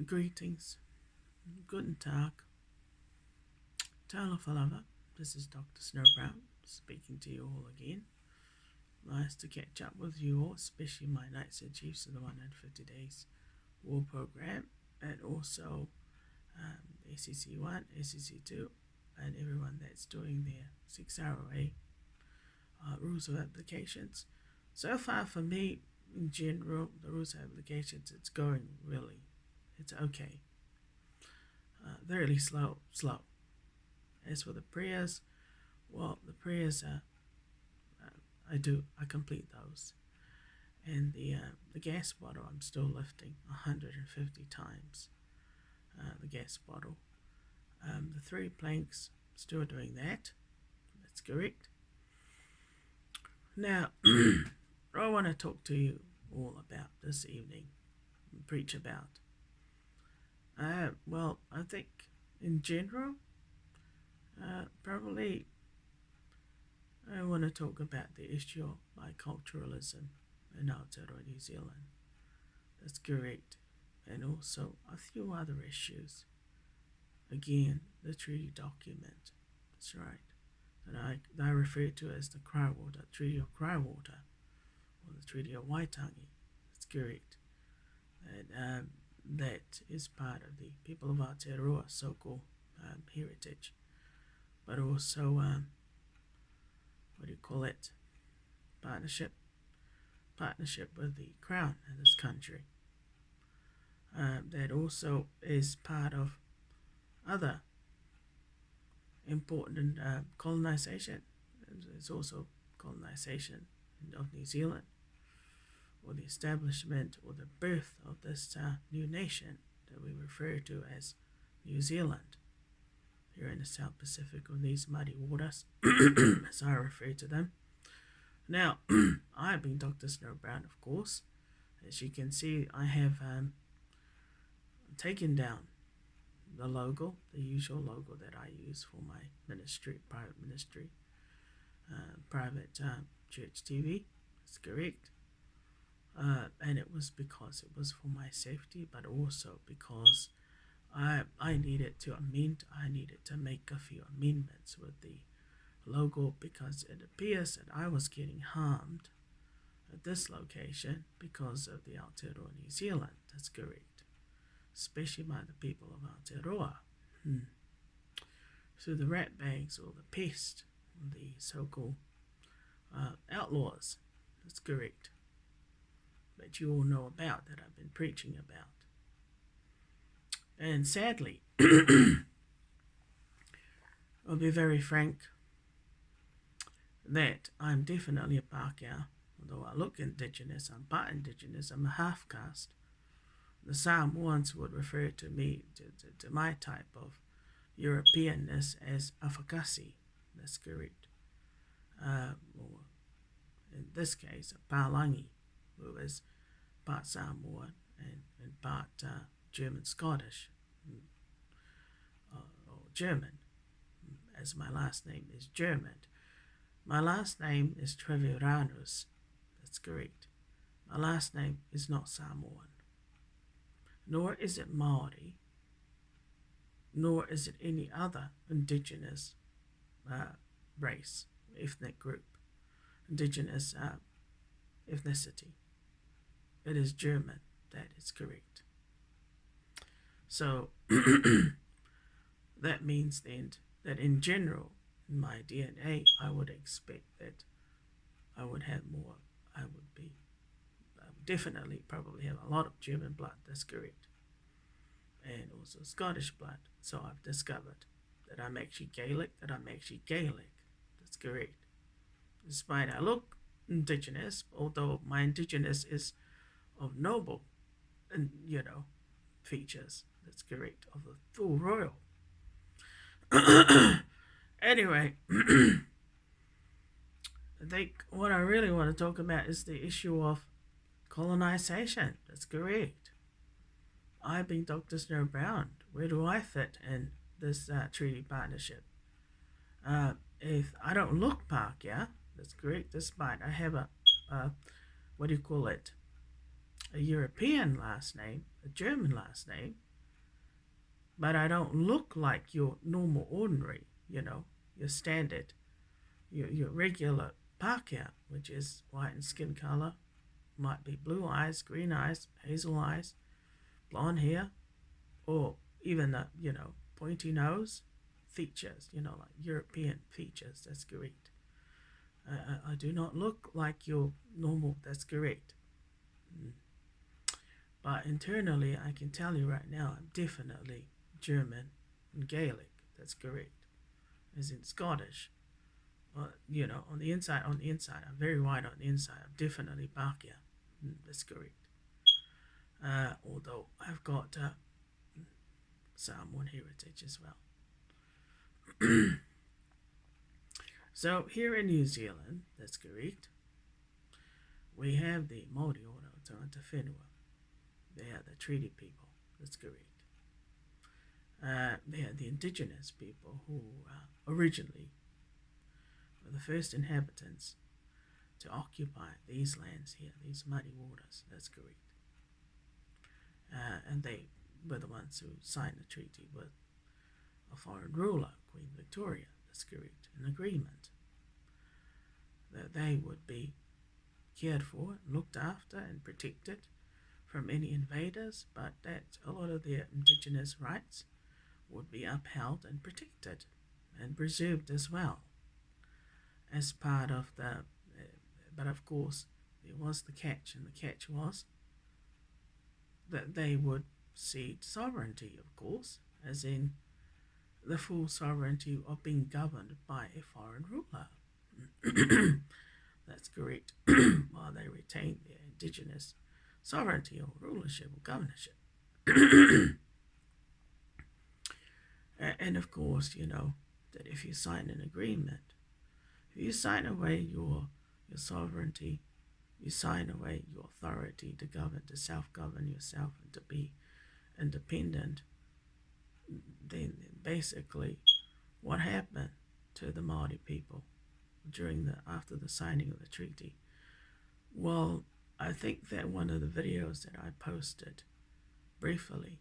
Greetings, guten Tag, Talafalava. This is Dr. Snow Brown speaking to you all again. Nice to catch up with you all, especially my Knights and Chiefs of the 150 Days War Program, and also SEC 1, SEC 2, and everyone that's doing their 6 ROA rules of applications. So far for me, in general, the rules of applications, it's going really, it's okay. Very slow. As for the prayers, well, the prayers I complete those, and the gas bottle I'm still lifting 150 times. The gas bottle, the 3 planks, still doing that. That's correct. Now, what I want to talk to you all about this evening, and preach about. Well, I think in general, probably I want to talk about the issue of biculturalism in Aotearoa, New Zealand. That's correct. And also a few other issues. Again, the treaty document. That's right. That I refer to as the Treaty of Crywater, or the Treaty of Waitangi. That's correct. And that is part of the people of Aotearoa so-called heritage, but also partnership with the Crown in this country. That also is part of other important colonization. It's also colonization of New Zealand, or the establishment or the birth of this new nation that we refer to as New Zealand here in the South Pacific, on these muddy waters, as I refer to them. Now, I've been Dr. Snow Brown, of course. As you can see, I have taken down the logo, the usual logo that I use for my ministry, private church TV. That's correct. And it was because it was for my safety, but also because I needed to make a few amendments with the logo, because it appears that I was getting harmed at this location because of the Aotearoa, New Zealand. That's correct. Especially by the people of Aotearoa. Through the rat bags, or the pest, the so-called outlaws. That's correct. That you all know about, that I've been preaching about. And sadly, I'll be very frank, that I'm definitely a Pakeha. Although I look indigenous, I'm part indigenous, I'm a half caste. The Samoans would refer to me, to my type of Europeanness, as Afakasi. That's correct. Or in this case, a Palangi, who is part Samoan and part German-Scottish, or German, as my last name is German. My last name is Treviranus. That's correct. My last name is not Samoan, nor is it Maori, nor is it any other indigenous race, ethnic group, indigenous ethnicity. It is German. That is correct. So that means then that in general, in my DNA, I would expect that I would definitely probably have a lot of German blood. That's correct. And also Scottish blood. So I've discovered that I'm actually Gaelic. That's correct. Despite I look indigenous, although my indigenous is of noble, and features. That's correct. Of the full royal. Anyway, I think what I really want to talk about is the issue of colonization. That's correct. I've been Dr. Snow Brown. Where do I fit in this treaty partnership? If I don't look Pakehas, that's correct, despite I have a a European last name, a German last name, but I don't look like your normal ordinary, your standard, your regular Pakeha, which is white in skin color, might be blue eyes, green eyes, hazel eyes, blonde hair, or even a, pointy nose, features, like European features. That's correct. I do not look like your normal. That's correct. Mm. But internally, I can tell you right now, I'm definitely German and Gaelic. That's correct. As in Scottish. On the inside, I'm very white on the inside. I'm definitely Pakehas. That's correct. Although I've got Samoan heritage as well. So here in New Zealand, that's correct, we have the Aotearoa Aotearoa Whenua. They are the treaty people. That's correct. They are the indigenous people who originally were the first inhabitants to occupy these lands here, these muddy waters. That's correct. And they were the ones who signed the treaty with a foreign ruler, Queen Victoria. That's correct. An agreement that they would be cared for, looked after, and protected from any invaders, but that a lot of their indigenous rights would be upheld and protected and preserved as well as part of the. But of course, there was the catch, and the catch was that they would cede sovereignty, of course, as in the full sovereignty of being governed by a foreign ruler. That's correct. While they retain their indigenous sovereignty or rulership or governorship. And of course, that if you sign an agreement, if you sign away your sovereignty, you sign away your authority to govern, to self-govern yourself, and to be independent, then basically what happened to the Māori people after the signing of the treaty? Well, I think that one of the videos that I posted briefly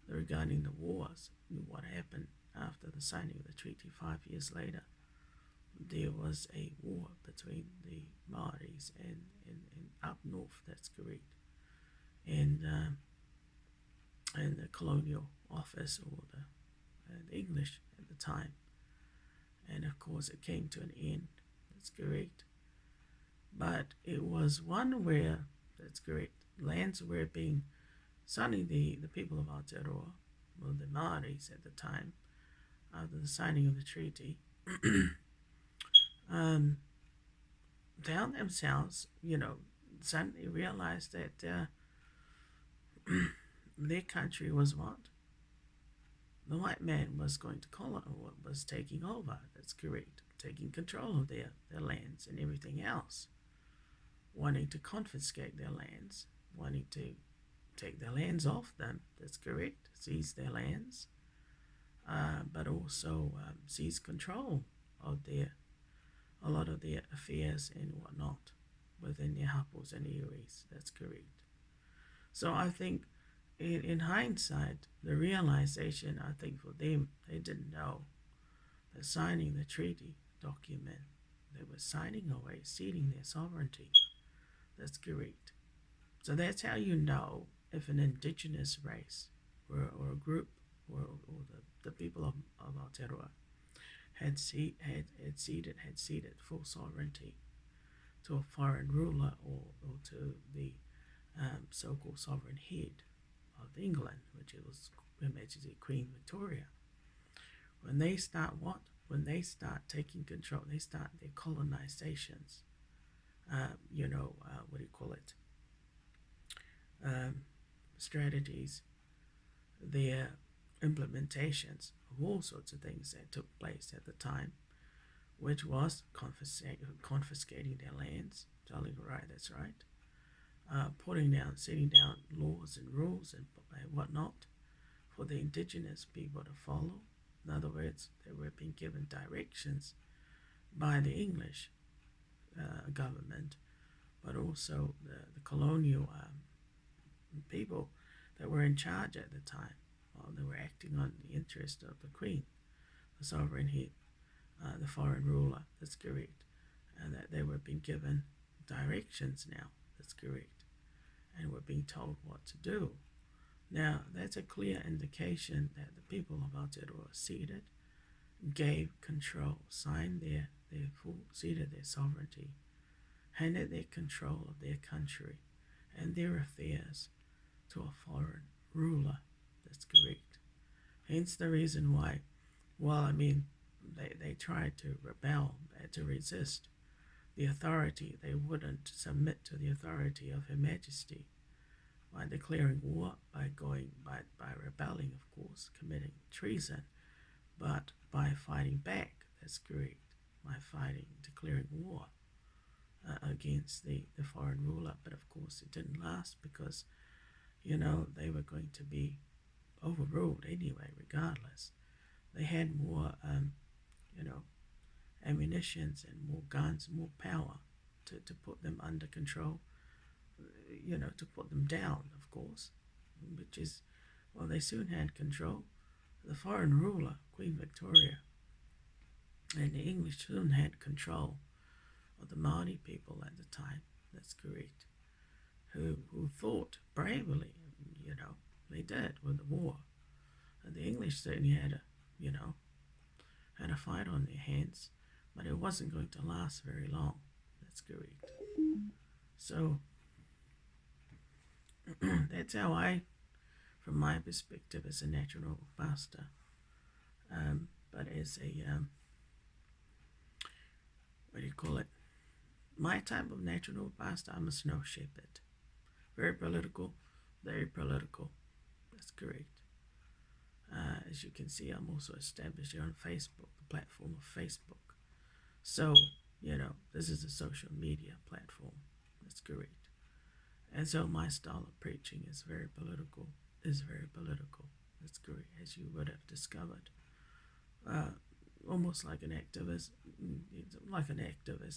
regarding the wars, what happened after the signing of the treaty 5 years later, there was a war between the Maoris and up north, that's correct, and the colonial office, or the English at the time. And of course it came to an end, that's correct. But it was one where, that's correct, lands were being, suddenly the people of Aotearoa, well, the Maoris at the time, after the signing of the treaty, found themselves, suddenly realized that their country was what? The white man was going to was taking over, that's correct, taking control of their lands and everything else, wanting to confiscate their lands, wanting to take their lands off them, that's correct, seize their lands, but also seize control of a lot of their affairs and whatnot within their hapos and eries, that's correct. So I think in hindsight, the realization, I think for them, they didn't know that signing the treaty document, they were signing away, ceding their sovereignty. That's correct. So that's how you know if an indigenous race or a group or the people of Aotearoa had ceded full sovereignty to a foreign ruler or to the so-called sovereign head of England, which was Her Majesty Queen Victoria. When they start what? When they start taking control, they start their colonizations. What do you call it? Strategies, their implementations of all sorts of things that took place at the time, which was confiscating their lands, telling right, that's right, setting down laws and rules and whatnot for the indigenous people to follow. In other words, they were being given directions by the English government, but also the colonial people that were in charge at the time. while they were acting on the interest of the Queen, the sovereign head, the foreign ruler. That's correct. And that they were being given directions now. That's correct. And were being told what to do. Now, that's a clear indication that the people of Aotearoa ceded, gave control, signed their full, ceded their sovereignty, handed their control of their country and their affairs to a foreign ruler. That's correct. Hence the reason why, they tried to rebel, to resist the authority. They wouldn't submit to the authority of Her Majesty by declaring war, by rebelling, of course, committing treason, but by fighting back. That's correct. By declaring war against the foreign ruler. But of course, it didn't last because, they were going to be overruled anyway, regardless. They had more, ammunitions and more guns, more power to put them under control, to put them down, of course, which is, they soon had control. The foreign ruler, Queen Victoria, and the English soon had control of the Maori people at the time. That's correct. Who fought bravely, they did with the war. And the English certainly had a fight on their hands, but it wasn't going to last very long. That's correct. So that's how from my perspective, as a natural pastor, but as a what do you call it? My type of natural pastor, I'm a snow shepherd. Very political, very political. That's correct. As you can see, I'm also established here on Facebook, the platform of Facebook. So, this is a social media platform. That's correct. And so my style of preaching is very political. That's correct, as you would have discovered. Almost like an activist,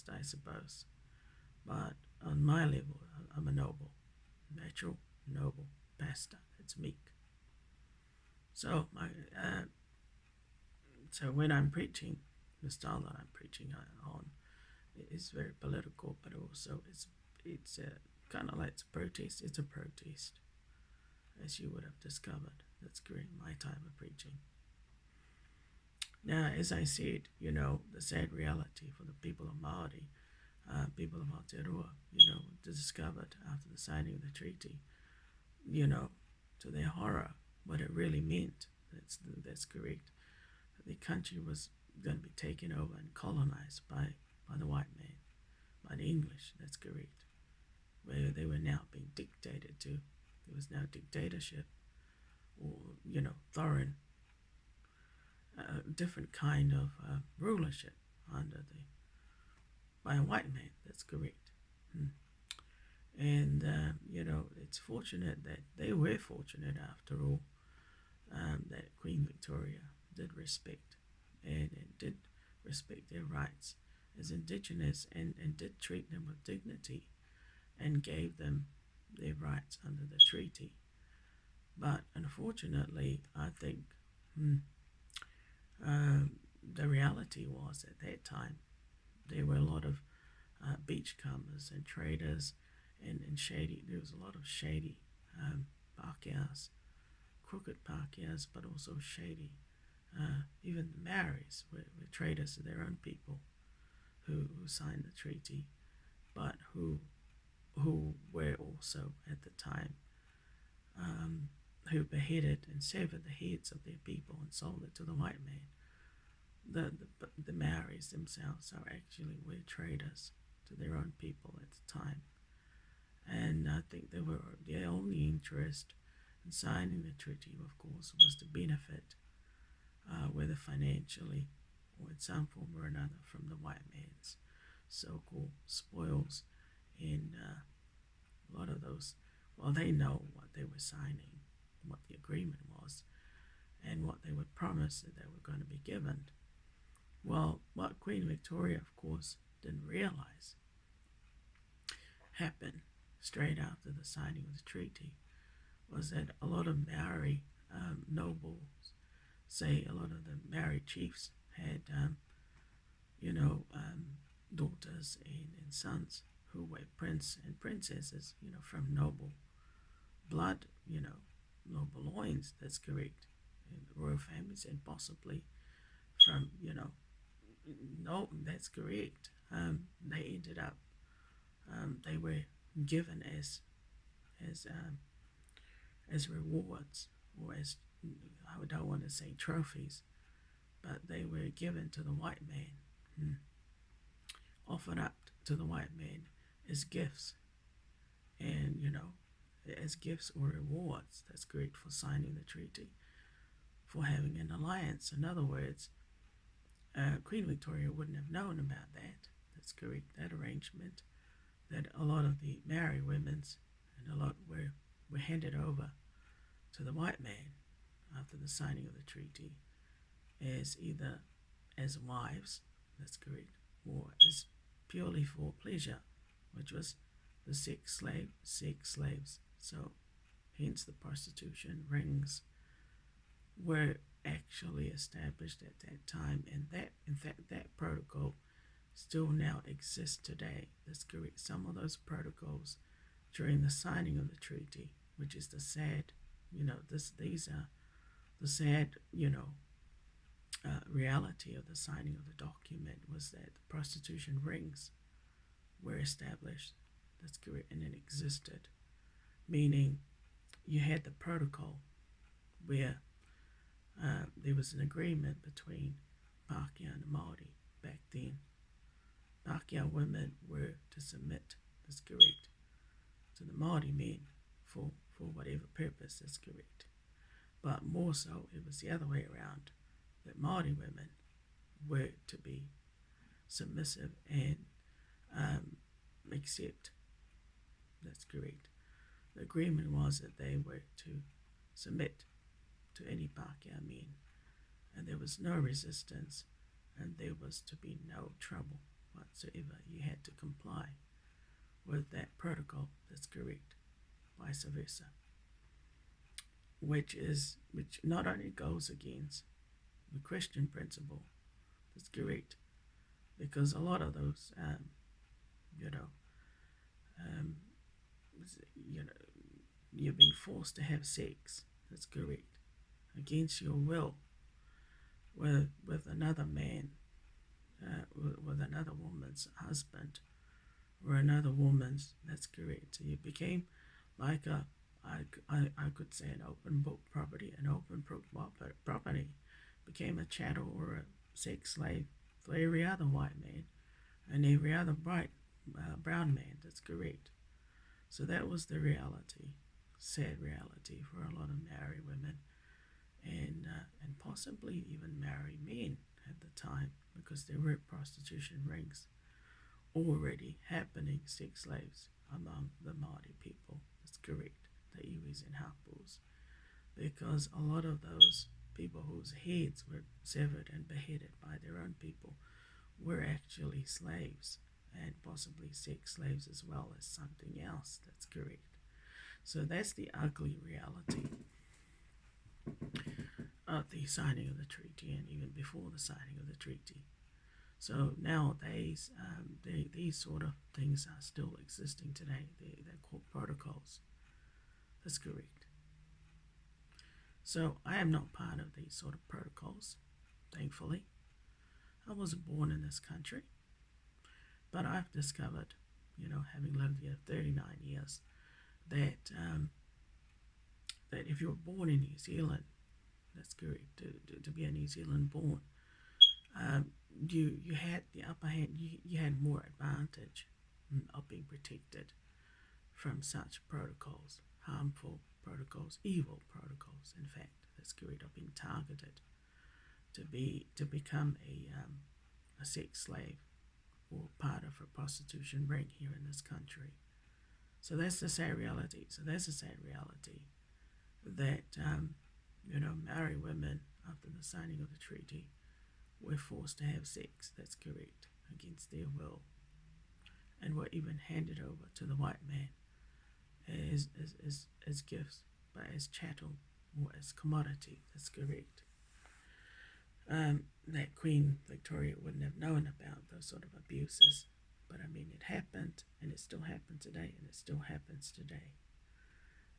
I suppose. But on my level, I'm a natural, noble pastor. It's meek. So so when I'm preaching, the style that I'm preaching on is very political, but also it's kind of like it's a protest. It's a protest, as you would have discovered. That's great, my type of preaching. Now, as I said, the sad reality for the people of Māori, people of Aotearoa, discovered after the signing of the treaty, to their horror, what it really meant. That's correct. The country was going to be taken over and colonized by the white man, by the English. That's correct. Where they were now being dictated to. There was now dictatorship, or foreign, different kind of rulership by a white man. That's correct. And it's fortunate that they were fortunate after all, that Queen Victoria did respect and did respect their rights as Indigenous and did treat them with dignity and gave them their rights under the treaty. But unfortunately, I think the reality was at that time there were a lot of beachcombers and traders and shady. There was a lot of shady Pakehas, crooked Pakehas, but also shady. Even the Maoris were traders to their own people who signed the treaty, but who were also at the time who beheaded and severed the heads of their people and sold it to the white man. The Maoris themselves were traders to their own people at the time, and I think their only interest in signing the treaty, of course, was to benefit, whether financially or in some form or another, from the white man's so-called spoils. And a lot of those, they know what they were signing, what the agreement was, and what they were promised that they were going to be given. Well, what Queen Victoria, of course, didn't realize happened straight after the signing of the treaty was that a lot of Maori nobles, say a lot of the married chiefs had, daughters and sons who were prince and princesses, from noble blood, noble loins, that's correct, and royal families, and possibly from, no, that's correct. They ended up, they were given as um, as rewards, or as, I don't want to say trophies, but they were given to the white man, offered up to the white man as gifts, and as gifts or rewards. That's great for signing the treaty, for having an alliance. In other words, Queen Victoria wouldn't have known about that. That's correct. That arrangement, that a lot of the married women's and a lot were handed over to the white man after the signing of the treaty as either as wives, that's correct, or as purely for pleasure, which was the sex slaves. So hence the prostitution rings were actually established at that time, and that, in fact, that protocol still now exists today. That's correct. Some of those protocols during the signing of the treaty, which is the sad, these are the sad, reality of the signing of the document, was that the prostitution rings were established. That's correct, and it existed, meaning you had the protocol where there was an agreement between Pakehas and the Maori back then. Pakehas women were to submit, that's correct, to the Maori men for whatever purpose, that's correct. But more so, it was the other way around, that Maori women were to be submissive and accept, that's correct. The agreement was that they were to submit to any Pakehas men, and there was no resistance, and there was to be no trouble whatsoever. You had to comply with that protocol, that's correct, vice versa, which not only goes against the Christian principle, that's correct, because a lot of those, you know, um, you've been forced to have sex, that's correct, against your will, with another man, with another woman's husband, or another woman's, that's correct. So you became like I could say an open book property, property became a chattel or a sex slave for every other white man and every other brown man, that's correct. So that was the reality, sad reality for a lot of married women, and possibly even married men at the time, because there were prostitution rings already happening, sex slaves among the Maori people. That's correct, the iwis and hapus, because a lot of those people whose heads were severed and beheaded by their own people were actually slaves, and possibly sex slaves as well as something else. That's correct. So that's the ugly reality of the signing of the treaty, and even before the signing of the treaty. So nowadays, these sort of things are still existing today. They're called protocols. That's correct. So I am not part of these sort of protocols, thankfully. I wasn't born in this country, but I've discovered, having lived here 39 years, that that if you're born in New Zealand, that's correct, to be a New Zealand born, you had the upper hand. You had more advantage of being protected from such protocols, harmful protocols, evil protocols. In fact, that's correct, of being targeted to become a sex slave or part of a prostitution ring here in this country. So that's the sad reality. That married women, after the signing of the treaty, were forced to have sex, that's correct, against their will, and were even handed over to the white man as gifts, but as chattel or as commodity. That's correct. That Queen Victoria wouldn't have known about those sort of abuses. But I mean, it happened, and it still happened today, and it still happens today.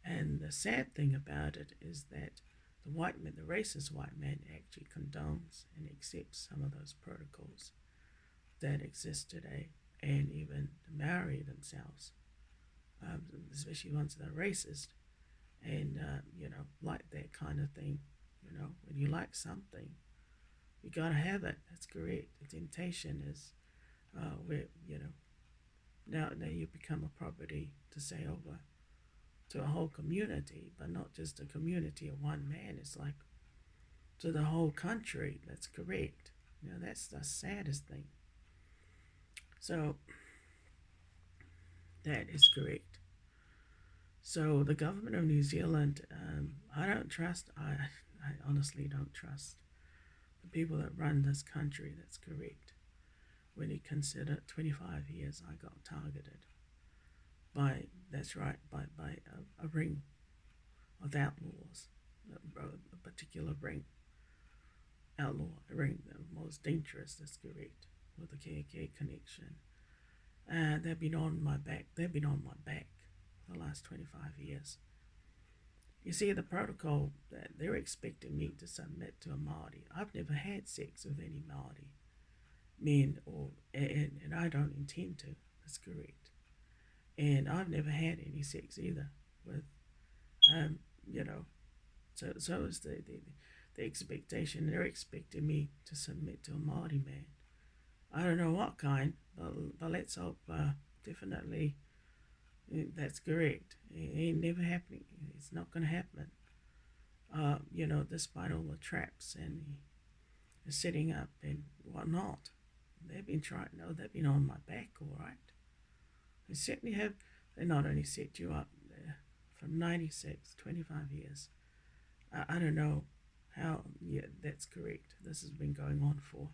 And the sad thing about it is that the white man, the racist white man, actually condones and accepts some of those protocols that exist today, and even the Maori themselves, especially ones that are racist, and like that kind of thing. When you like something, you gotta have it. That's correct. The temptation is where now you become a property to say over to a whole community, but not just a community of one man. It's like to the whole country. That's correct. That's the saddest thing. So that is correct. So the government of New Zealand, I don't trust. I honestly don't trust the people that run this country. That's correct. When you consider 25 years, I got targeted by, that's right, by a ring of outlaws, a particular ring, outlaw, a ring, the most dangerous, that's correct, with a KK connection. They've been on my back for the last 25 years. You see, the protocol that they're expecting me to submit to a Māori. I've never had sex with any Māori men, and I don't intend to. That's correct. And I've never had any sex either with, So is the expectation. They're expecting me to submit to a Māori man. I don't know what kind, but let's hope. Definitely, that's correct. It ain't never happening. It's not going to happen. Despite all the traps and the setting up and whatnot, they've been trying. No, they've been on my back, all right. They certainly have. They not only set you up there from 96, 25 years. I don't know how. Yeah, that's correct. This has been going on for.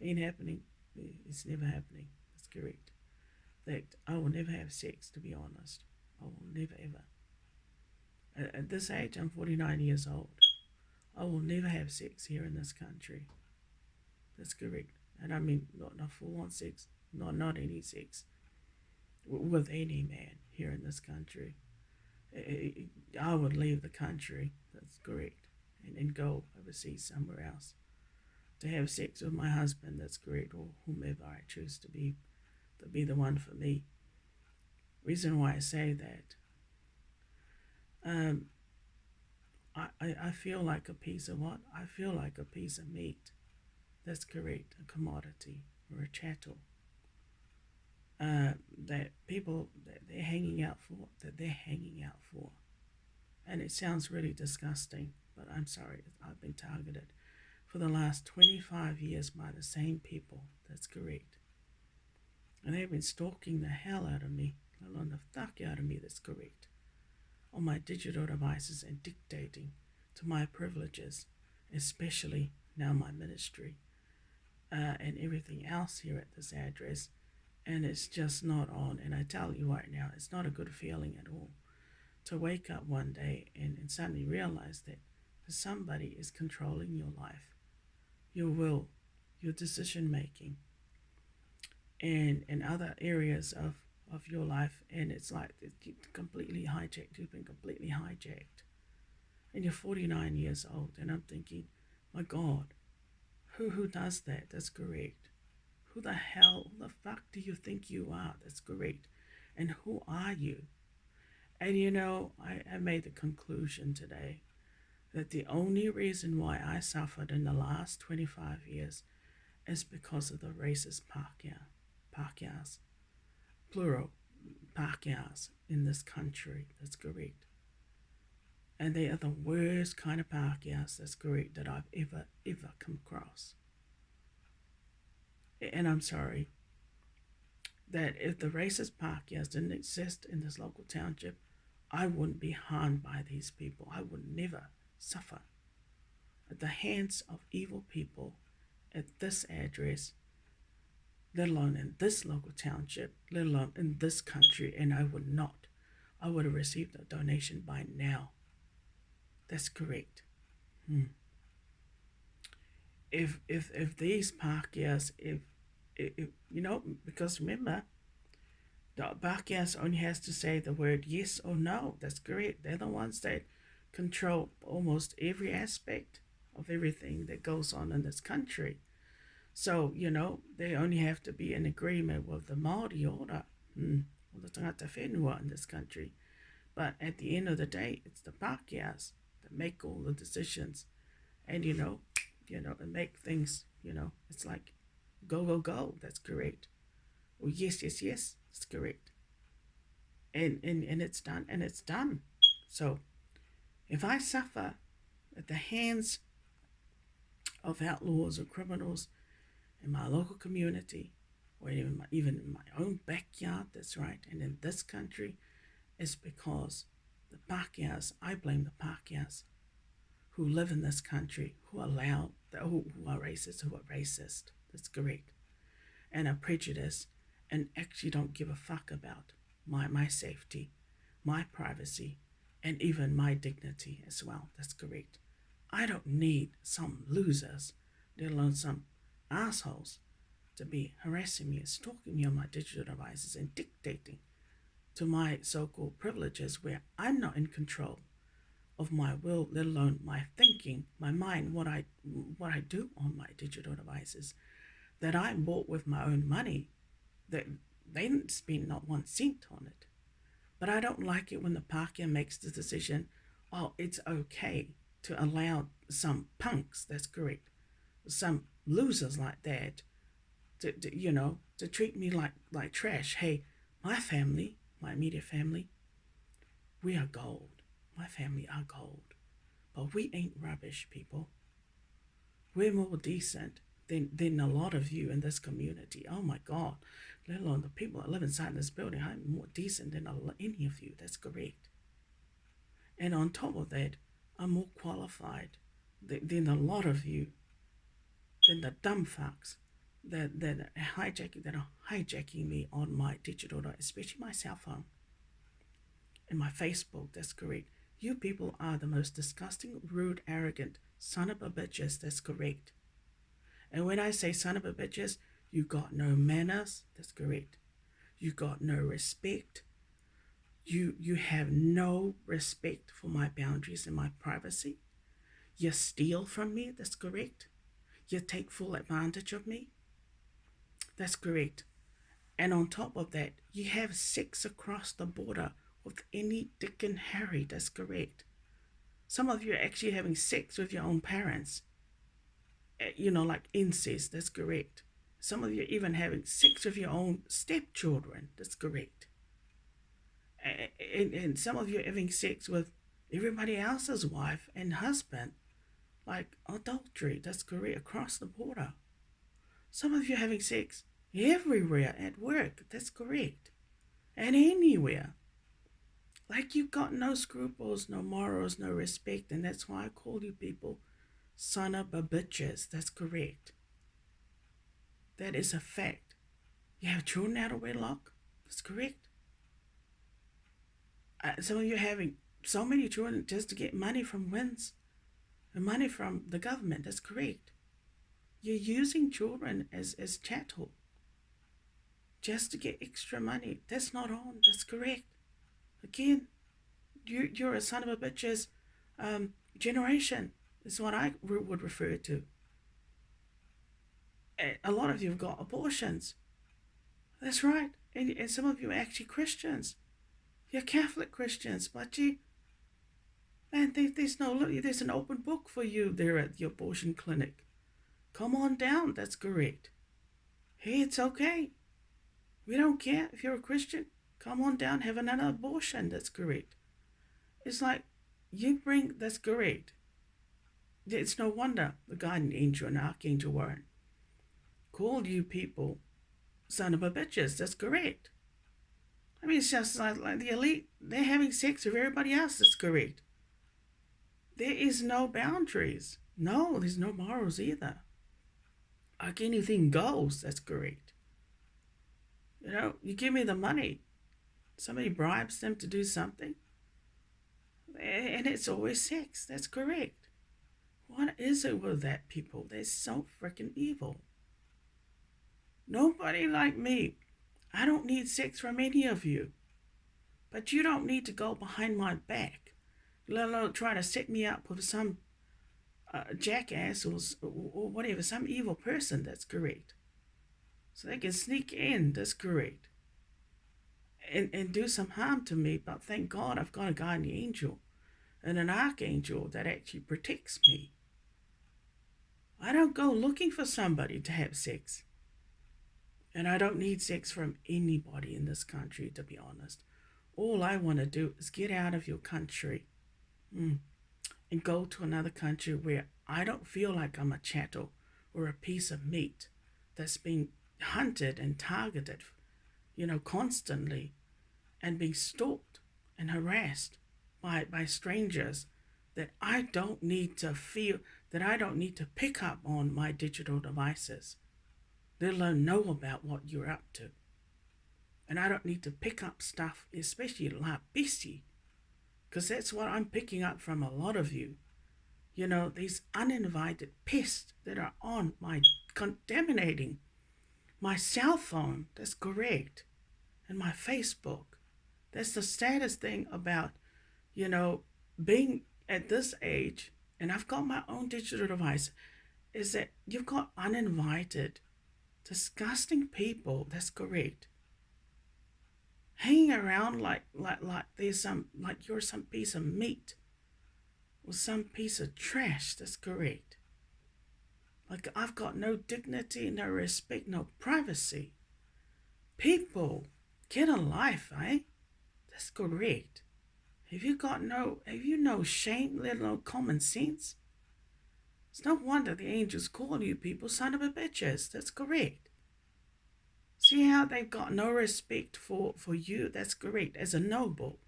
Ain't happening. It's never happening. That's correct. That I will never have sex, to be honest. I will never ever. At this age, I'm 49 years old. I will never have sex here in this country. That's correct. And I mean, not full-on sex, not any sex with any man here in this country. I would leave the country. That's correct, and go overseas somewhere else to have sex with my husband. That's correct, or whomever I choose to be the one for me. Reason why I say that, I feel like a piece of what? I feel like a piece of meat. That's correct, a commodity or a chattel. That people that they're hanging out for. And it sounds really disgusting, but I'm sorry, I've been targeted for the last 25 years by the same people. That's correct. And they've been stalking the hell out of me, the fuck out of me, that's correct, on my digital devices and dictating to my privileges, especially now my ministry, and everything else here at this address. And it's just not on. And I tell you right now, it's not a good feeling at all to wake up one day and suddenly realize that somebody is controlling your life, your will, your decision making, and other areas of your life. And it's like it's completely hijacked. You've been completely hijacked. And you're 49 years old. And I'm thinking, my God, who does that? That's correct. Who the fuck do you think you are? That's correct. And who are you? And I made the conclusion today that the only reason why I suffered in the last 25 years is because of the racist Pakehas, plural, Pakehas in this country. That's correct. And they are the worst kind of Pakehas, that's correct, that I've ever come across. And I'm sorry that if the racist Pakehas didn't exist in this local township, I wouldn't be harmed by these people. I would never suffer at the hands of evil people at this address, let alone in this local township, let alone in this country, and I would not. I would have received a donation by now. That's correct. Hmm. If these Pakehas, if you know, because remember, the Pakehas only has to say the word yes or no. That's correct. They're the ones that control almost every aspect of everything that goes on in this country. So, they only have to be in agreement with the Māori order, or the tangata whenua in this country. But at the end of the day, it's the Pākehas that make all the decisions, and and make things. It's like go go go. That's correct. Or yes yes yes. That's correct. And it's done and it's done. So if I suffer at the hands of outlaws or criminals in my local community, or even in my own backyard, that's right, and in this country, it's because the Pakehas, I blame the Pakehas who live in this country, who are racist, that's correct, and are prejudiced, and actually don't give a fuck about my safety, my privacy, and even my dignity as well, that's correct. I don't need some losers, let alone some assholes, to be harassing me and stalking me on my digital devices and dictating to my so-called privileges where I'm not in control of my will, let alone my thinking, my mind, what I do on my digital devices, that I bought with my own money, that they didn't spend not 1 cent on it. But I don't like it when the Pākehā makes the decision, oh, it's okay to allow some punks, that's correct, some losers like that, to treat me like trash. Hey, my family, my immediate family, we are gold. My family are gold. But we ain't rubbish, people. We're more decent than a lot of you in this community. Oh my God. Let alone the people that live inside this building. I'm more decent than any of you. That's correct. And on top of that, I'm more qualified than a lot of you, than the dumb fucks that are hijacking me on my digital, especially my cell phone and my Facebook. That's correct. You people are the most disgusting, rude, arrogant son of a bitches. That's correct. And when I say son of a bitches, you got no manners. That's correct. You got no respect. You have no respect for my boundaries and my privacy. You steal from me. That's correct. You take full advantage of me. That's correct. And on top of that, you have sex across the border with any Dick and Harry. That's correct. Some of you are actually having sex with your own parents. Like incest. That's correct. Some of you are even having sex with your own stepchildren. That's correct. And some of you are having sex with everybody else's wife and husband, like adultery. That's correct. Across the border. Some of you are having sex everywhere at work. That's correct. And anywhere. Like you've got no scruples, no morals, no respect. And that's why I call you people son of a bitches. That's correct. That is a fact. You have children out of wedlock. That's correct. Some of you are having so many children just to get money from wins and money from the government. That's correct. You're using children as chattel just to get extra money. That's not on. That's correct. Again, you're a son of a bitch's generation is what I would refer to. A lot of you have got abortions. That's right. And some of you are actually Christians. You're Catholic Christians, but there's an open book for you there at the abortion clinic. Come on down. That's correct. Hey, it's okay. We don't care if you're a Christian. Come on down, have another abortion. That's correct. It's like that's correct. It's no wonder the guardian angel and Archangel Warren called you people son of a bitches. That's correct. I mean, it's just like the elite, they're having sex with everybody else. That's correct. There is no boundaries. No, there's no morals either. Like anything goes. That's correct. You give me the money. Somebody bribes them to do something. And and it's always sex. That's correct. What is it with that, people? They're so freaking evil. Nobody like me. I don't need sex from any of you. But you don't need to go behind my back, let alone try to set me up with some jackass or whatever, some evil person. That's correct. So they can sneak in. That's correct. And do some harm to me. But thank God I've got a guardian angel and an archangel that actually protects me. I don't go looking for somebody to have sex. And I don't need sex from anybody in this country, to be honest. All I want to do is get out of your country and go to another country where I don't feel like I'm a chattel or a piece of meat that's being hunted and targeted, constantly, and being stalked and harassed by strangers that I don't need to feel, that I don't need to pick up on my digital devices, let alone know about what you're up to. And I don't need to pick up stuff, especially like BC, because that's what I'm picking up from a lot of you. These uninvited pests that are on my, contaminating my cell phone. That's correct. And my Facebook. That's the saddest thing about, being at this age, and I've got my own digital device, is that you've got uninvited, disgusting people. That's correct. Hanging around like there's like you're some piece of meat or some piece of trash. That's correct. Like I've got no dignity, no respect, no privacy. People, get a life, eh? That's correct. Have you no shame, let alone common sense? It's no wonder the angels call you people son of a bitches. That's correct. See how they've got no respect for you? That's correct. As a noble,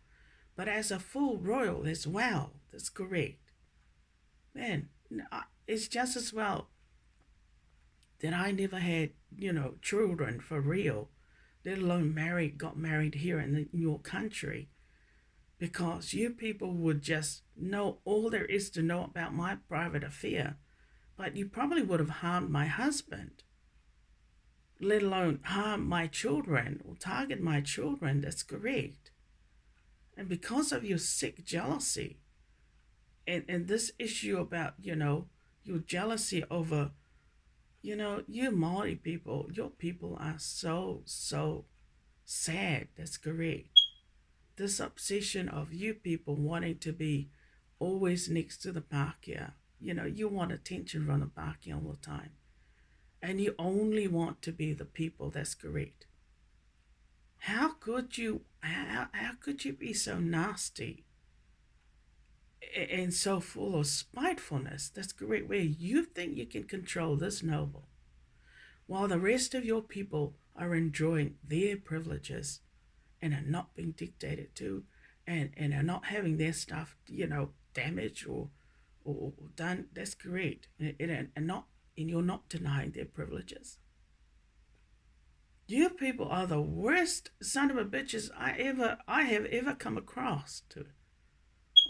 but as a full royal as well. That's correct. Man, it's just as well that I never had, children for real, let alone got married here in your country, because you people would just know all there is to know about my private affair, but you probably would have harmed my husband, let alone harm my children or target my children. That's correct. And because of your sick jealousy and this issue about, your jealousy over, you Maori people, your people are so sad. That's correct. This obsession of you people wanting to be always next to the Pakehas. You want attention from the Pakehas all the time. And you only want to be the people. That's correct. How could you be so nasty and so full of spitefulness? That's correct. Where you think you can control this noble, while the rest of your people are enjoying their privileges and are not being dictated to, and are not having their stuff, damaged or done. That's correct. And you're not denying their privileges. You people are the worst son of a bitches I have ever come across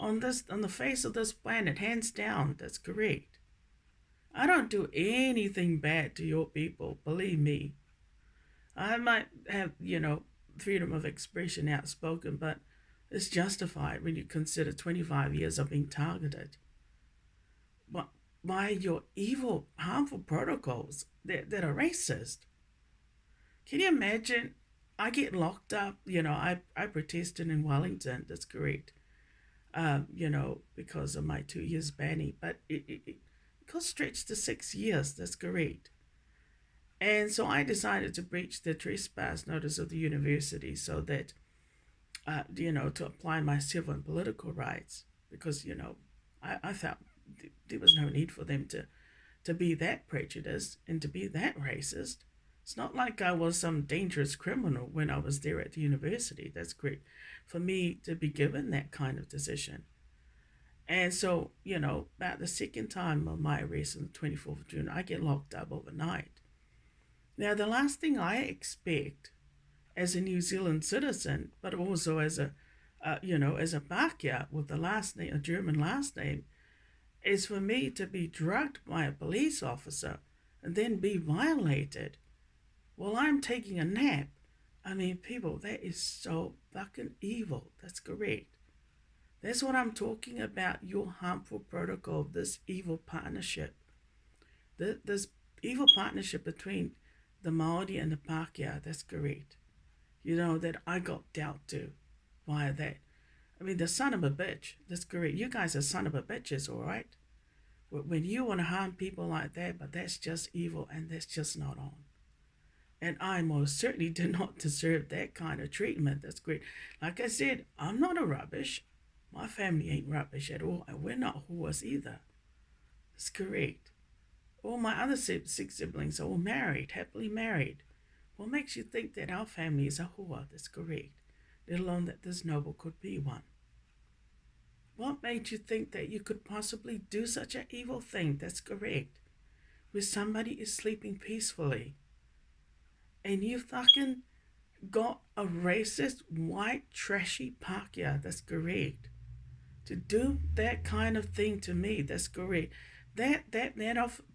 on the face of this planet, hands down. That's correct. I don't do anything bad to your people, believe me. I might have, freedom of expression outspoken, but it's justified when you consider 25 years of being targeted by your evil, harmful protocols that are racist. Can you imagine? I get locked up. I protested in Wellington. That's correct. Because of my 2 years banning, but it got stretched to 6 years. That's correct. And so I decided to breach the trespass notice of the university so that, to apply my civil and political rights, because, I felt there was no need for them to be that prejudiced and to be that racist. It's not like I was some dangerous criminal when I was there at the university. That's great for me to be given that kind of decision. And so, about the second time of my arrest on the 24th of June, I get locked up overnight. Now, the last thing I expect as a New Zealand citizen, but also as a as a Pakea with the last name, a German last name, is for me to be drugged by a police officer and then be violated while I'm taking a nap. I mean, people, that is so fucking evil. That's correct. That's what I'm talking about. Your harmful protocol, this evil partnership, this evil partnership between the Maori and the Pākehā. That's correct. That I got dealt to via that. I mean, the son of a bitch. That's correct. You guys are son of a bitches, all right? When you want to harm people like that, but that's just evil and that's just not on. And I most certainly did not deserve that kind of treatment. That's great. Like I said, I'm not a rubbish. My family ain't rubbish at all, and we're not whores either. That's correct. All my other six siblings are all married, happily married. What makes you think that our family is a whore? That's correct. Let alone that this noble could be one. What made you think that you could possibly do such an evil thing? That's correct. Where somebody is sleeping peacefully and you fucking got a racist, white, trashy Pākehā. That's correct. To do that kind of thing to me, that's correct. That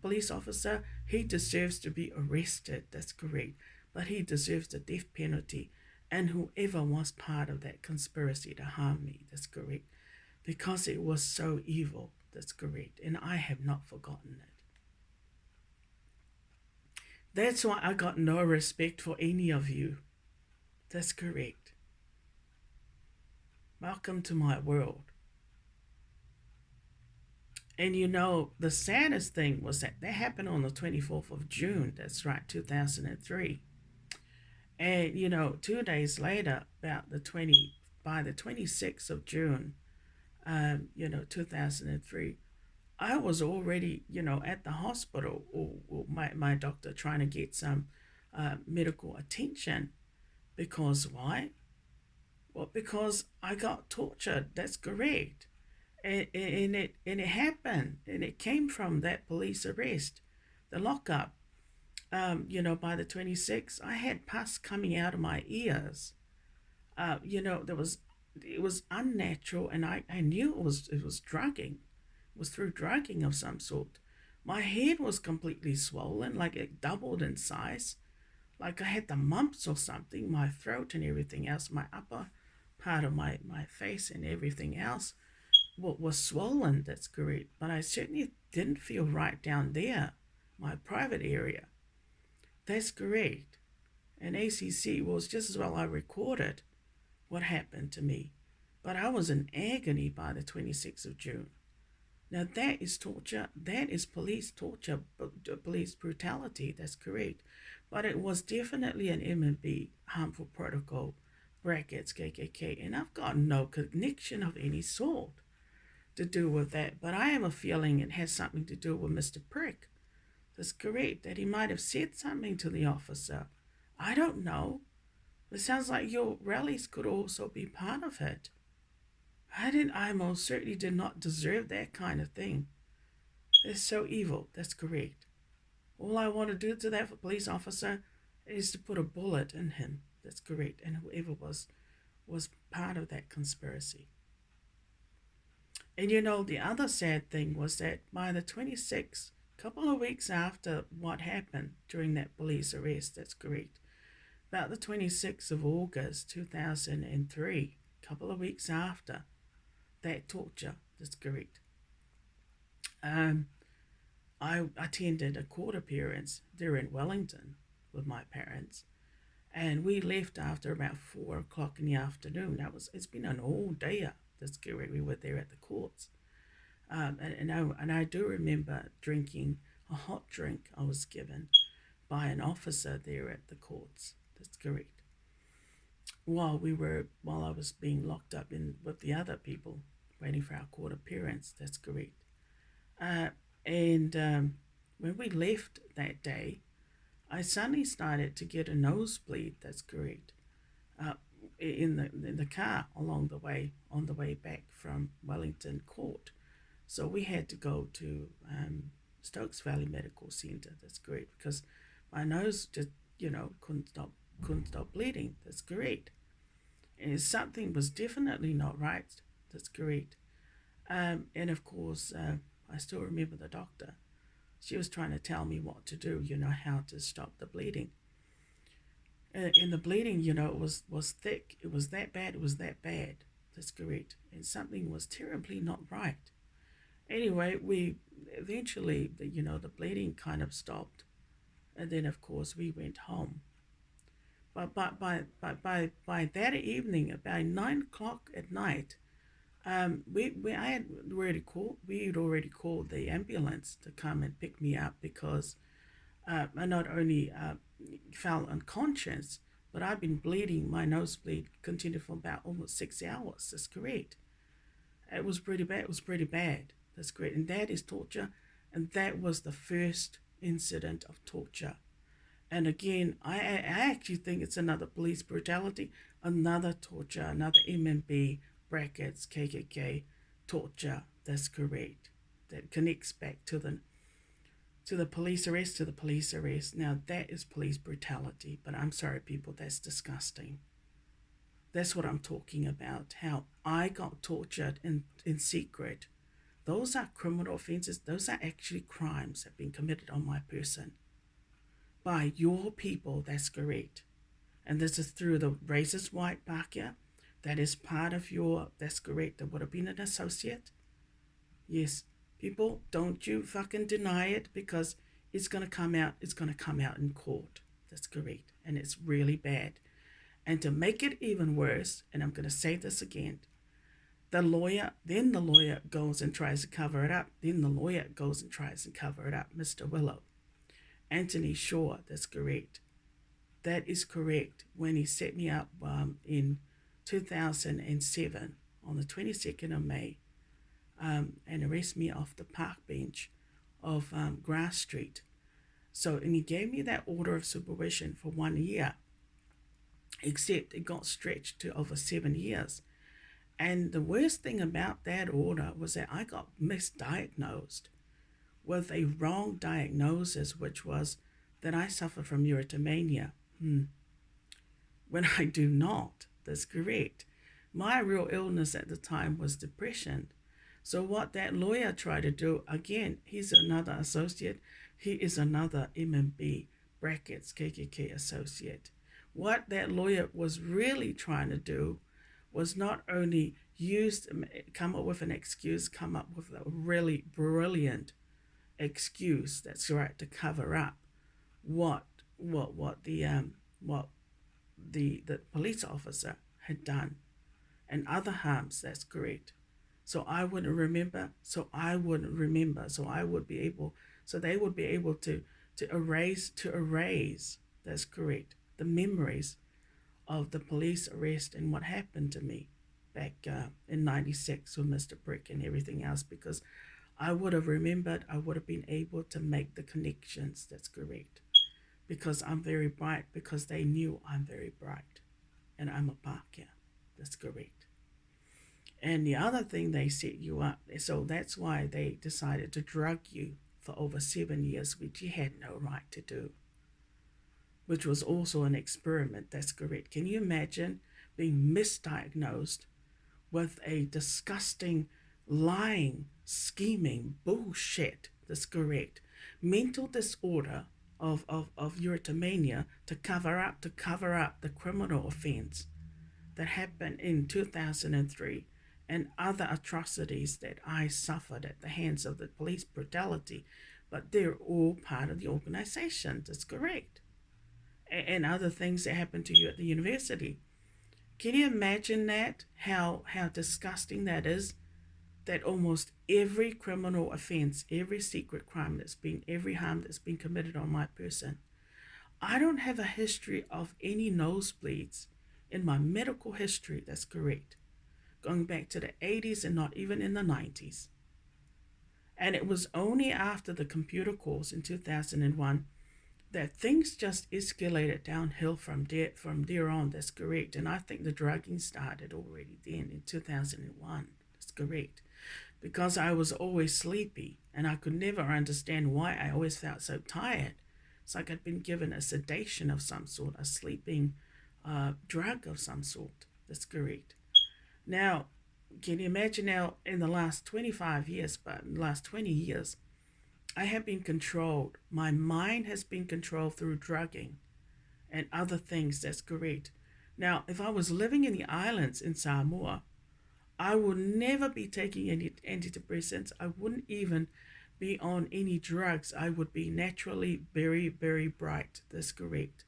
police officer, he deserves to be arrested. That's correct. But he deserves the death penalty. And whoever was part of that conspiracy to harm me, that's correct. Because it was so evil, that's correct. And I have not forgotten it. That's why I got no respect for any of you. That's correct. Welcome to my world. And the saddest thing was that happened on the 24th of June. That's right, 2003. And 2 days later, by the 26th of June, 2003, I was already, at the hospital, or my doctor trying to get some medical attention. Because why? Well, because I got tortured. That's correct. And it happened, and it came from that police arrest, the lockup. By the 26th, I had pus coming out of my ears. It was unnatural, and I knew it was drugging. It was through drugging of some sort. My head was completely swollen, like it doubled in size, like I had the mumps or something. My throat and everything else, my upper part of my face and everything else was swollen. That's correct. But I certainly didn't feel right down there, my private area. That's correct. And ACC was just as well I recorded what happened to me. But I was in agony by the 26th of June. Now that is torture. That is police torture, police brutality. That's correct. But it was definitely an MNB harmful protocol, brackets KKK. And I've got no connection of any sort to do with that. But I have a feeling it has something to do with Mr. Prick. That's correct, that he might have said something to the officer. I don't know. It sounds like your rallies could also be part of it. I most certainly did not deserve that kind of thing. It's so evil. That's correct. All I want to do to that police officer is to put a bullet in him. That's correct. And whoever was part of that conspiracy. And the other sad thing was that by the 26th, a couple of weeks after what happened during that police arrest, that's correct, about the 26th of August 2003, a couple of weeks after that torture, that's correct, I attended a court appearance there in Wellington with my parents, and we left after about 4 o'clock in the afternoon. It's been an all-dayer. That's correct. We were there at the courts. And I do remember drinking a hot drink I was given by an officer there at the courts. That's correct. While I was being locked up in with the other people waiting for our court appearance. That's correct. And when we left that day, I suddenly started to get a nosebleed. That's correct. In the car on the way back from Wellington Court. So we had to go to Stokes Valley Medical Center. That's correct, because my nose just couldn't stop bleeding. That's correct. And something was definitely not right. That's correct. And of course, I still remember the doctor. She was trying to tell me what to do, how to stop the bleeding. And the bleeding, was thick. It was that bad. It was that bad. That's correct. And something was terribly not right. Anyway, we eventually, the bleeding kind of stopped. And then, of course, we went home. But by that evening, about 9 o'clock at night, we had already called the ambulance to come and pick me up because I not only fell unconscious, but I've been bleeding. My nosebleed continued for about almost 6 hours. That's correct. It was pretty bad. It was pretty bad. That's correct. And that is torture. And that was the first incident of torture. And again, I actually think it's another police brutality, another torture, another MMB brackets KKK torture. That's correct. That connects back to the police arrest, to the police arrest. Now that is police brutality, but I'm sorry, people, that's disgusting. That's what I'm talking about. How I got tortured in secret. Those are criminal offenses. Those are actually crimes that have been committed on my person by your people. That's correct. And this is through the racist white Pakea. That is part of your, that's correct. That would have been an associate. Yes, people, don't you fucking deny it, because it's going to come out. It's going to come out in court. That's correct. And it's really bad. And to make it even worse, and I'm going to say this again, the lawyer goes and tries to cover it up. Then the lawyer goes and tries to cover it up. Mr. Willow, Anthony Shaw, that's correct. That is correct. When he set me up in 2007 on the 22nd of May, and arrested me off the park bench of Grass Street. So, and he gave me that order of supervision for 1 year, except it got stretched to over 7 years. And the worst thing about that order was that I got misdiagnosed with a wrong diagnosis, which was that I suffer from erythemania. When I do not. That's correct. My real illness at the time was depression. So what that lawyer tried to do, again, he's another associate. He is another MMB brackets KKK associate. What that lawyer was really trying to do was not only come up with an excuse, come up with a really brilliant excuse, that's right, to cover up what the police officer had done and other harms. That's correct. So I wouldn't remember. So they would be able to erase. That's correct. The memories of the police arrest and what happened to me back in '96 with Mr. Brick and everything else, because I would have remembered. I would have been able to make the connections. That's correct. Because I'm very bright, because they knew I'm very bright, and I'm a Pakea. That's correct. And the other thing, they set you up, so that's why they decided to drug you for over 7 years, which you had no right to do, which was also an experiment. That's correct. Can you imagine being misdiagnosed with a disgusting, lying, scheming bullshit? That's correct. Mental disorder of erythemania to cover up the criminal offense that happened in 2003 and other atrocities that I suffered at the hands of the police brutality. But they're all part of the organization. That's correct. And other things that happened to you at the university. Can you imagine that? How disgusting that is? That almost every criminal offense, every secret crime every harm that's been committed on my person. I don't have a history of any nosebleeds in my medical history. That's correct. Going back to the 80s and not even in the 90s. And it was only after the computer course in 2001 that things just escalated downhill from there on. That's correct. And I think the drugging started already then in 2001. That's correct. Because I was always sleepy and I could never understand why I always felt so tired. It's like I'd been given a sedation of some sort, a sleeping drug of some sort. That's correct. Now, can you imagine now in the last 25 years, but in the last 20 years, I have been controlled. My mind has been controlled through drugging and other things. That's correct. Now, if I was living in the islands in Samoa, I would never be taking any antidepressants. I wouldn't even be on any drugs. I would be naturally very, very bright. That's correct.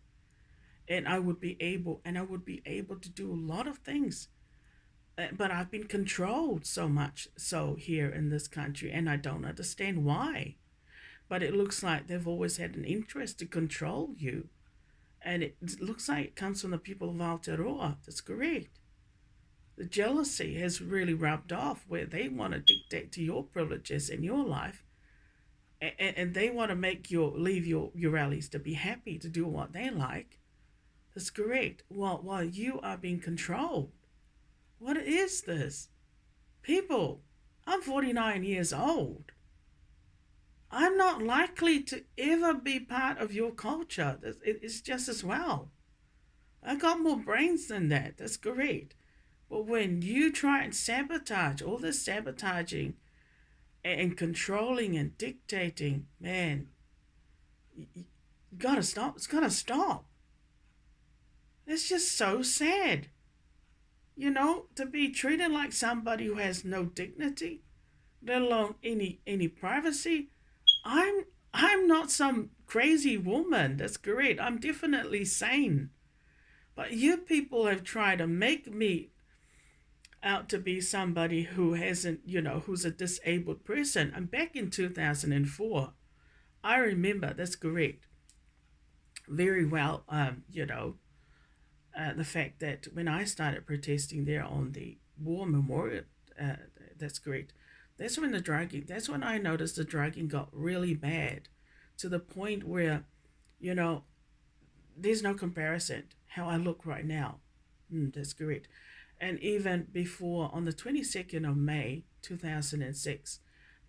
And I would be able to do a lot of things. But I've been controlled so much so here in this country, and I don't understand why. But it looks like they've always had an interest to control you. And it looks like it comes from the people of Aotearoa. That's correct. The jealousy has really rubbed off where they want to dictate to your privileges in your life, and they want to make you leave your rallies to be happy to do what they like. That's correct. While you are being controlled. What is this? People, I'm 49 years old. I'm not likely to ever be part of your culture. It's just as well. I got more brains than that. That's correct. But when you try and sabotage, all this sabotaging and controlling and dictating, man, you gotta stop. It's gotta stop. It's just so sad. To be treated like somebody who has no dignity, let alone any privacy. I'm not some crazy woman. That's correct. I'm definitely sane. But you people have tried to make me out to be somebody who hasn't, who's a disabled person. And back in 2004, I remember, that's correct, very well, the fact that when I started protesting there on the war memorial, that's correct, that's when I noticed the drugging got really bad to the point where, you know, there's no comparison how I look right now. That's correct. And even before, on the 22nd of May 2006,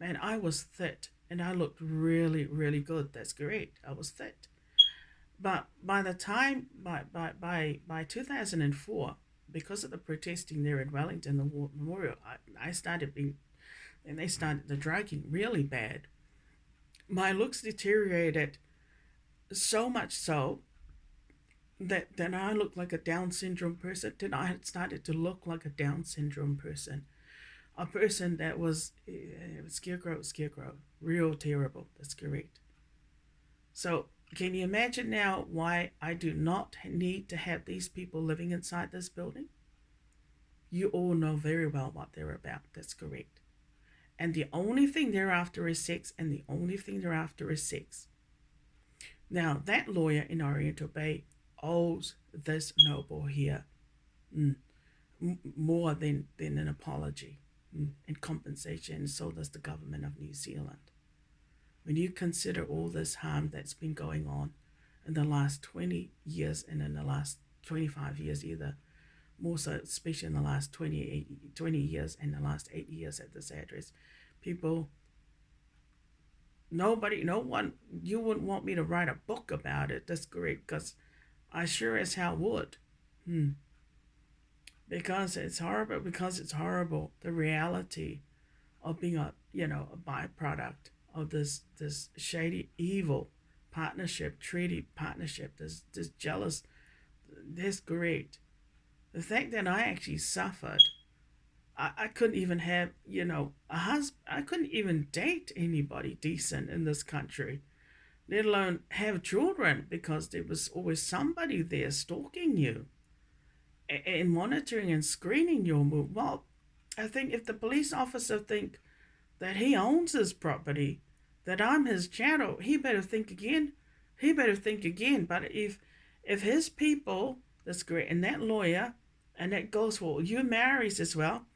man, I was fit and I looked really, really good. That's correct. I was fit. But by the time, by 2004, because of the protesting there in Wellington, the War Memorial, I started being, and they started the drugging really bad. My looks deteriorated so much so that then I looked like a Down syndrome person. Then I had started to look like a Down syndrome person, a person that was scarecrow, real terrible. That's correct. So can you imagine now why I do not need to have these people living inside this building? You all know very well what they're about. That's correct. And the only thing they're after is sex, and the only thing they're after is sex. Now, that lawyer in Oriental Bay owes this noble here more than an apology and compensation, and so does the government of New Zealand. When you consider all this harm that's been going on in the last 20 years and in the last 25 years either, more so especially in the last 20 years and the last 8 years at this address, people, no one, you wouldn't want me to write a book about it. That's correct, because I sure as hell would. Because it's horrible. The reality of being a byproduct of this shady, evil partnership, treaty partnership, this jealous, this great. The fact that I actually suffered, I couldn't even have, a husband. I couldn't even date anybody decent in this country, let alone have children, because there was always somebody there stalking you and monitoring and screening your move. Well, I think if the police officer think that he owns his property, that I'm his chattel, he better think again. But if his people, that's great, and that lawyer, and that goes for you marries as well,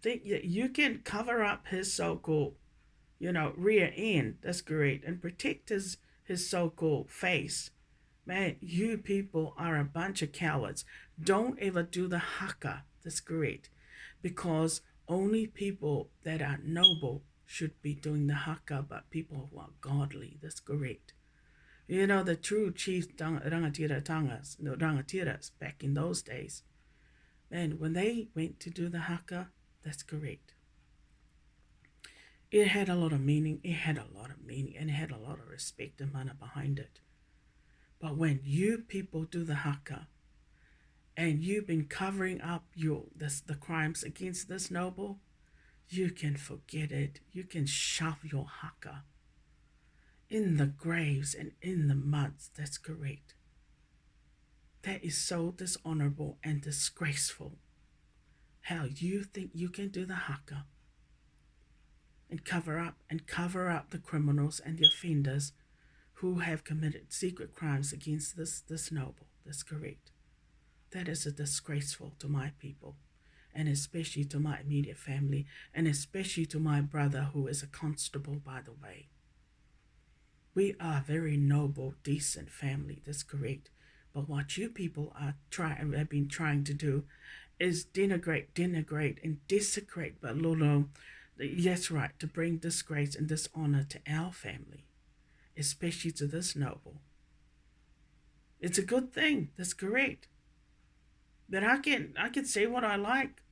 think that you can cover up his so-called, rear end. That's great, and protect his so-called face. Man, you people are a bunch of cowards. Don't ever do the haka. That's great, because only people that are noble should be doing the haka, but people who are godly. That's correct. The true chief rangatiras back in those days, And when they went to do the haka, that's correct. It had a lot of meaning. It had a lot of meaning, and it had a lot of respect and mana behind it. But when you people do the haka, and you've been covering up the crimes against this noble, you can forget it. You can shove your haka in the graves and in the muds. That's correct. That is so dishonorable and disgraceful. How you think you can do the haka and cover up the criminals and the offenders who have committed secret crimes against this noble. That's correct. That is a disgraceful to my people, and especially to my immediate family, and especially to my brother who is a constable, by the way. We are a very noble, decent family. That's correct. But what you people have been trying to do is denigrate, and desecrate. But Lolo, yes, right, to bring disgrace and dishonor to our family, especially to this noble. It's a good thing. That's correct. That I can say what I like.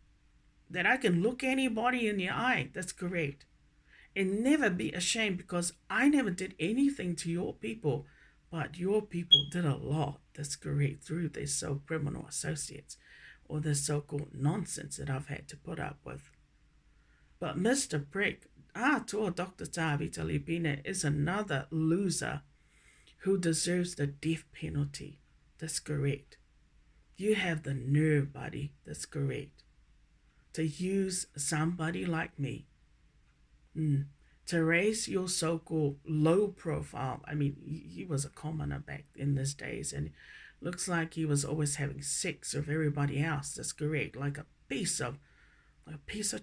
That I can look anybody in the eye. That's correct. And never be ashamed, because I never did anything to your people, but your people did a lot. That's correct, through their so criminal associates or the so-called nonsense that I've had to put up with. But Mr. Brick, toa Dr. Tavi Talipina is another loser who deserves the death penalty. That's correct. You have the nerve, buddy. That's correct. To use somebody like me to raise your so-called low profile. I mean, he was a commoner back in these days, and looks like he was always having sex with everybody else. That's correct. Like a piece of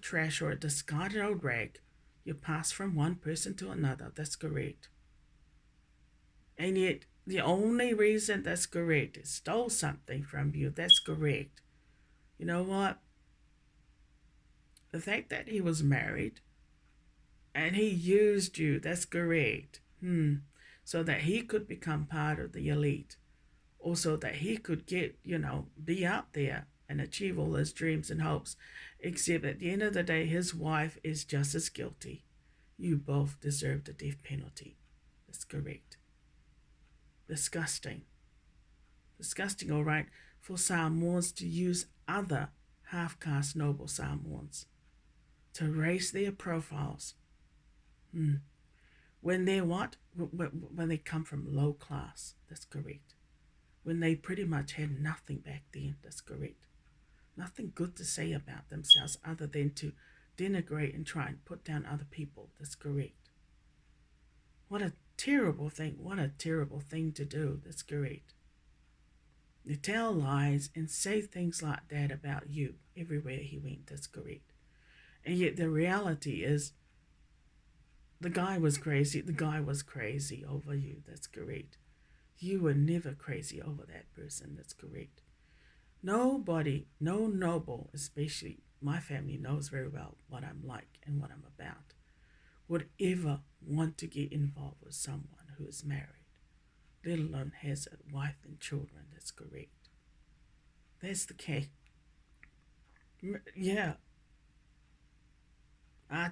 trash or a discarded old rag. You pass from one person to another. That's correct. And yet, the only reason that's correct is stole something from you. That's correct. You know what? The fact that he was married and he used you, that's correct. So that he could become part of the elite. Or so that he could get, be out there and achieve all his dreams and hopes. Except at the end of the day, his wife is just as guilty. You both deserve the death penalty. That's correct. Disgusting. Disgusting, all right, for Samoans to use other half-caste noble Samoans to raise their profiles. When they're what? When they come from low class. That's correct. When they pretty much had nothing back then. That's correct. Nothing good to say about themselves other than to denigrate and try and put down other people. That's correct. What a terrible thing. What a terrible thing to do. That's correct. They tell lies and say things like that about you everywhere he went. That's correct. And yet the reality is the guy was crazy. The guy was crazy over you. That's correct. You were never crazy over that person. That's correct. Nobody, no noble, especially my family knows very well what I'm like and what I'm about, would ever want to get involved with someone who is married, let alone has a wife and children. That's correct. That's the case. Yeah.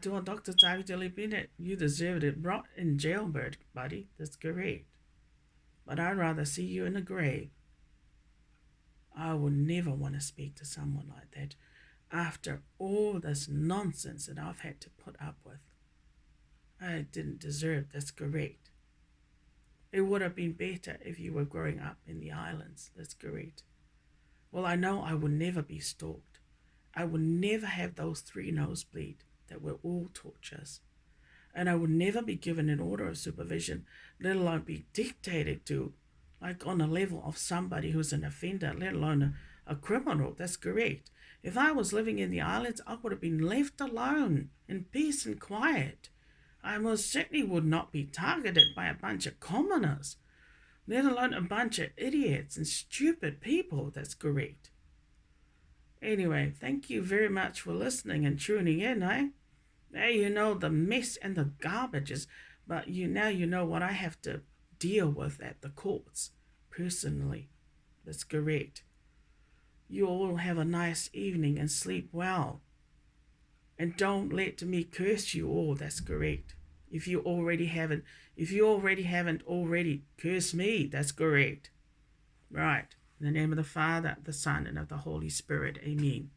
To a Dr. Tavi Bennett, you deserved it. Brought in jail, buddy. That's correct. But I'd rather see you in the grave. I would never want to speak to someone like that after all this nonsense that I've had to put up with. I didn't deserve. That's correct. It would have been better if you were growing up in the islands. That's correct. Well, I know I would never be stalked. I would never have those 3 nosebleed that were all tortures. And I would never be given an order of supervision, let alone be dictated to, like on a level of somebody who's an offender, let alone a criminal. That's correct. If I was living in the islands, I would have been left alone in peace and quiet. I most certainly would not be targeted by a bunch of commoners, let alone a bunch of idiots and stupid people. That's correct. Anyway, thank you very much for listening and tuning in, eh? Now you know the mess and the garbages, but now you know what I have to deal with at the courts, personally. That's correct. you all have a nice evening and sleep well. And don't let me curse you all. That's correct. If you already haven't already cursed me, that's correct. Right. In the name of the Father, the Son, and of the Holy Spirit. Amen.